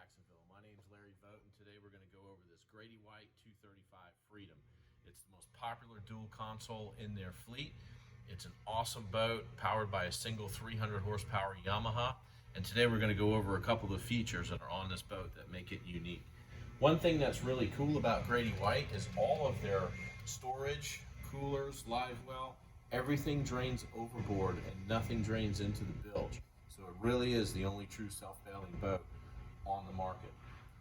Jacksonville. My name's Larry Vogt, and today we're going to go over this Grady-White 235 Freedom. It's the most popular dual console in their fleet. It's an awesome boat powered by a single 300 horsepower Yamaha, and today we're going to go over a couple of the features that are on this boat that make it unique. One thing that's really cool about Grady-White is all of their storage, coolers, live well, everything drains overboard and nothing drains into the bilge. So it really is the only true self-bailing boat on the market.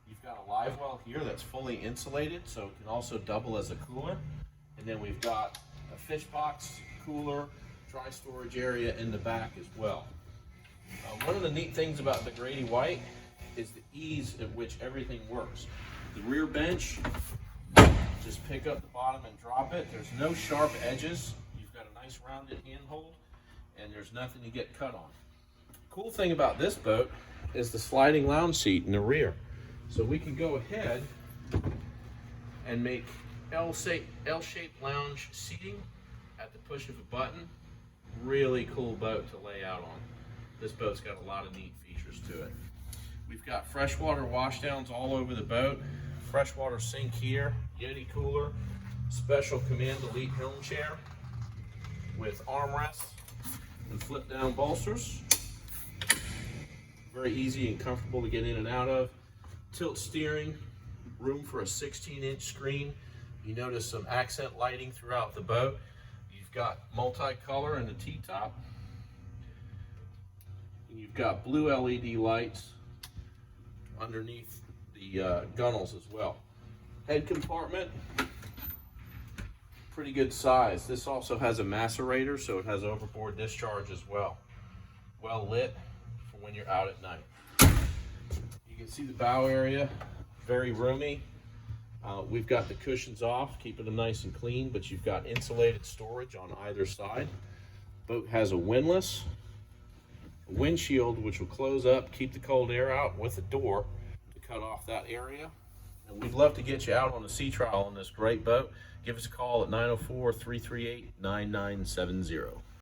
You've got a live well here that's fully insulated, so it can also double as a cooler. And then we've got a fish box, cooler, dry storage area in the back as well. One of the neat things about the Grady-White is the ease at which everything works. The rear bench, just pick up the bottom and drop it. There's no sharp edges. You've got a nice rounded handhold, and there's nothing to get cut on. Cool thing about this boat is the sliding lounge seat in the rear. So we can go ahead and make L-shaped lounge seating at the push of a button. Really cool boat to lay out on. This boat's got a lot of neat features to it. We've got freshwater washdowns all over the boat, freshwater sink here, Yeti cooler, special Command Elite helm chair with armrests and flip down bolsters. Very easy and comfortable to get in and out of. Tilt steering, room for a 16-inch screen. You notice some accent lighting throughout the boat. You've got multicolor in the T-top. And you've got blue LED lights underneath the gunnels as well. Head compartment, pretty good size. This also has a macerator, so it has overboard discharge as well. Well lit for when you're out at night. You can see the bow area, very roomy. We've got the cushions off, keeping them nice and clean, but you've got insulated storage on either side. Boat has a windlass, a windshield which will close up, keep the cold air out, with a door to cut off that area. And we'd love to get you out on a sea trial on this great boat. Give us a call at 904-338-9970.